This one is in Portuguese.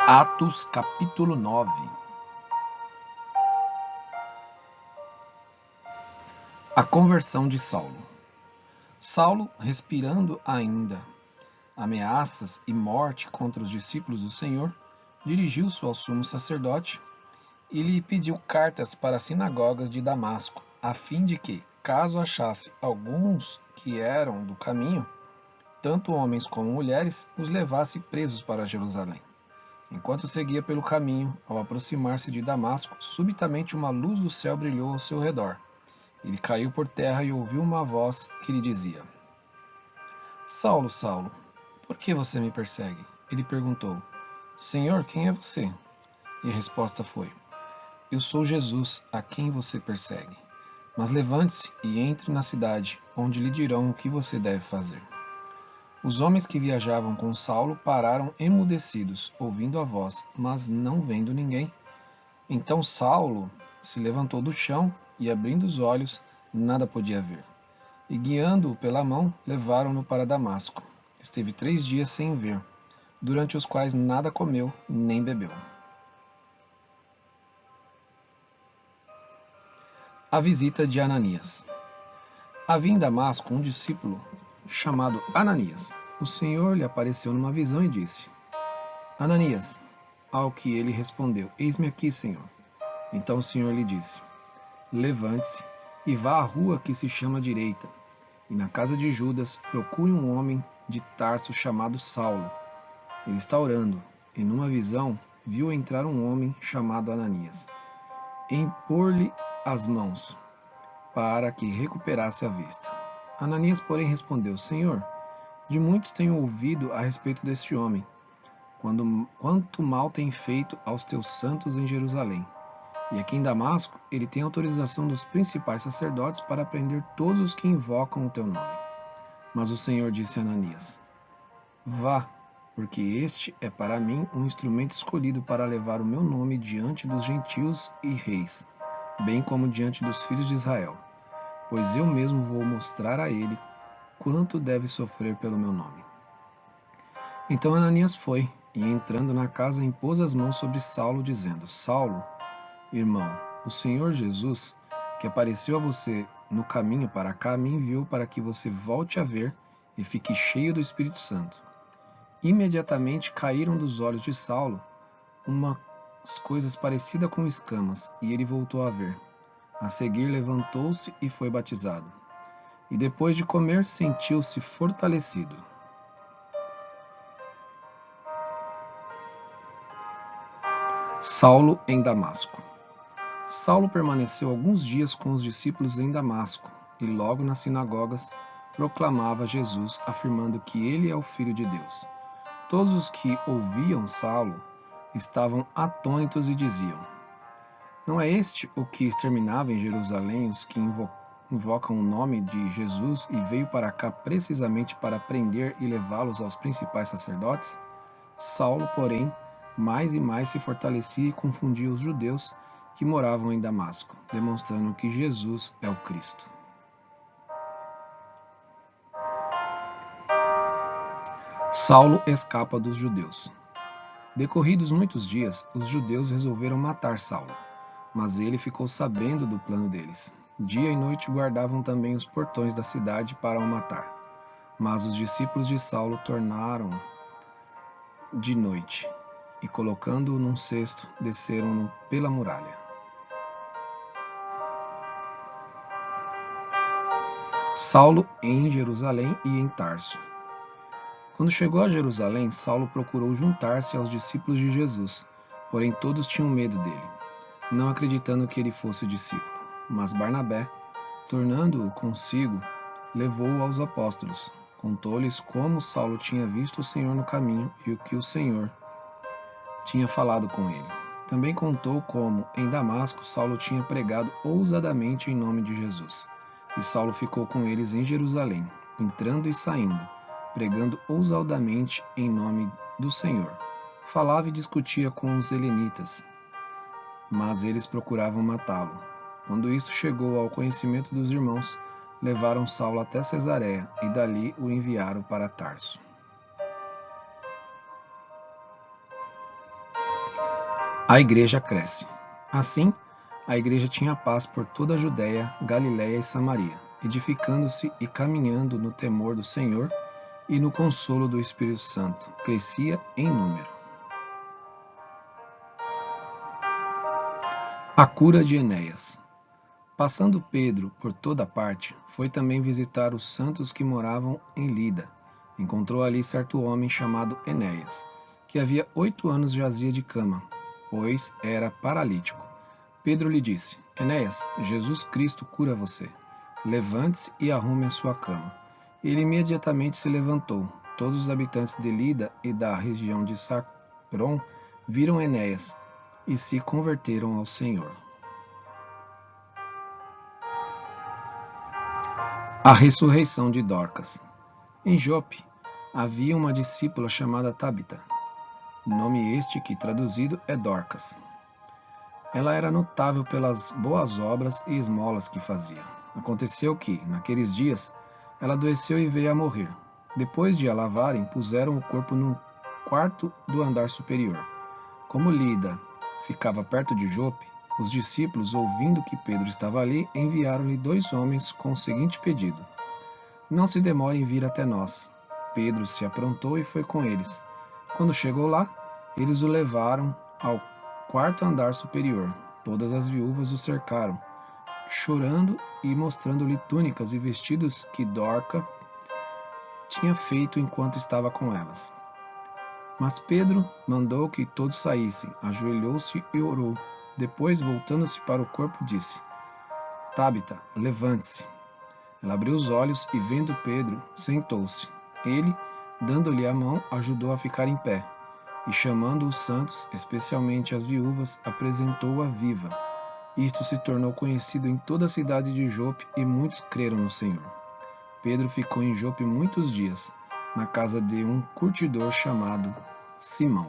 Atos capítulo 9. A conversão de Saulo. Saulo, respirando ainda ameaças e morte contra os discípulos do Senhor, dirigiu-se ao sumo sacerdote e lhe pediu cartas para as sinagogas de Damasco, a fim de que, caso achasse alguns que eram do caminho, tanto homens como mulheres, os levasse presos para Jerusalém. Enquanto seguia pelo caminho, ao aproximar-se de Damasco, subitamente uma luz do céu brilhou ao seu redor. Ele caiu por terra e ouviu uma voz que lhe dizia: Saulo, Saulo, por que você me persegue? Ele perguntou: Senhor, quem é você? E a resposta foi: Eu sou Jesus, a quem você persegue. Mas levante-se e entre na cidade, onde lhe dirão o que você deve fazer. Os homens que viajavam com Saulo pararam emudecidos, ouvindo a voz, mas não vendo ninguém. Então Saulo se levantou do chão e, abrindo os olhos, nada podia ver. E, guiando-o pela mão, levaram-no para Damasco. Esteve 3 dias sem ver, durante os quais nada comeu nem bebeu. A visita de Ananias. Havia em Damasco um discípulo chamado Ananias. O Senhor lhe apareceu numa visão e disse: Ananias. Ao que ele respondeu: Eis-me aqui, Senhor. Então o Senhor lhe disse: Levante-se e vá à rua que se chama Direita, e na casa de Judas procure um homem de Tarso chamado Saulo. Ele está orando, e numa visão viu entrar um homem chamado Ananias, e impor-lhe as mãos, para que recuperasse a vista. Ananias, porém, respondeu: Senhor, de muitos tenho ouvido a respeito deste homem, quanto mal tem feito aos teus santos em Jerusalém. E aqui em Damasco, ele tem autorização dos principais sacerdotes para prender todos os que invocam o teu nome. Mas o Senhor disse a Ananias: Vá, porque este é para mim um instrumento escolhido para levar o meu nome diante dos gentios e reis, bem como diante dos filhos de Israel, pois eu mesmo vou mostrar a ele quanto deve sofrer pelo meu nome. Então Ananias foi, e entrando na casa impôs as mãos sobre Saulo, dizendo: Saulo, irmão, o Senhor Jesus, que apareceu a você no caminho para cá, me enviou para que você volte a ver e fique cheio do Espírito Santo. Imediatamente caíram dos olhos de Saulo umas coisas parecidas com escamas, e ele voltou a ver. A seguir levantou-se e foi batizado. E depois de comer sentiu-se fortalecido. Saulo em Damasco. Saulo permaneceu alguns dias com os discípulos em Damasco, e logo nas sinagogas proclamava Jesus, afirmando que ele é o Filho de Deus. Todos os que ouviam Saulo estavam atônitos e diziam: Não é este o que exterminava em Jerusalém os que invocam o nome de Jesus e veio para cá precisamente para prender e levá-los aos principais sacerdotes? Saulo, porém, mais e mais se fortalecia e confundia os judeus que moravam em Damasco, demonstrando que Jesus é o Cristo. Saulo escapa dos judeus. Decorridos muitos dias, os judeus resolveram matar Saulo, mas ele ficou sabendo do plano deles. Dia e noite guardavam também os portões da cidade para o matar. Mas os discípulos de Saulo tornaram de noite, e colocando-o num cesto, desceram-no pela muralha. Saulo em Jerusalém e em Tarso. Quando chegou a Jerusalém, Saulo procurou juntar-se aos discípulos de Jesus, porém todos tinham medo dele, não acreditando que ele fosse o discípulo. Mas Barnabé, tornando-o consigo, levou-o aos apóstolos, contou-lhes como Saulo tinha visto o Senhor no caminho e o que o Senhor tinha falado com ele. Também contou como, em Damasco, Saulo tinha pregado ousadamente em nome de Jesus. E Saulo ficou com eles em Jerusalém, entrando e saindo, pregando ousadamente em nome do Senhor. Falava e discutia com os helenitas, mas eles procuravam matá-lo. Quando isto chegou ao conhecimento dos irmãos, levaram Saulo até Cesareia e dali o enviaram para Tarso. A igreja cresce. Assim, a igreja tinha paz por toda a Judéia, Galiléia e Samaria, edificando-se e caminhando no temor do Senhor e no consolo do Espírito Santo. Crescia em número. A cura de Enéas. Passando Pedro por toda parte, foi também visitar os santos que moravam em Lida. Encontrou ali certo homem chamado Enéas, que havia 8 anos jazia de cama, pois era paralítico. Pedro lhe disse: Enéas, Jesus Cristo cura você. Levante-se e arrume a sua cama. Ele imediatamente se levantou. Todos os habitantes de Lida e da região de Saron viram Enéas e se converteram ao Senhor. A ressurreição de Dorcas. Em Jope havia uma discípula chamada Tabita, nome este que traduzido é Dorcas. Ela era notável pelas boas obras e esmolas que fazia. Aconteceu que, naqueles dias, ela adoeceu e veio a morrer. Depois de a lavarem, puseram o corpo num quarto do andar superior. Como Lida ficava perto de Jope, os discípulos, ouvindo que Pedro estava ali, enviaram-lhe 2 homens com o seguinte pedido: Não se demore em vir até nós. Pedro se aprontou e foi com eles. Quando chegou lá, eles o levaram ao 4º andar superior. Todas as viúvas o cercaram, chorando e mostrando-lhe túnicas e vestidos que Dorca tinha feito enquanto estava com elas. Mas Pedro mandou que todos saíssem, ajoelhou-se e orou. Depois, voltando-se para o corpo, disse: Tabita, levante-se. Ela abriu os olhos e, vendo Pedro, sentou-se. Ele, dando-lhe a mão, ajudou a ficar em pé. E chamando os santos, especialmente as viúvas, apresentou-a viva. Isto se tornou conhecido em toda a cidade de Jope e muitos creram no Senhor. Pedro ficou em Jope muitos dias, na casa de um curtidor chamado Simão.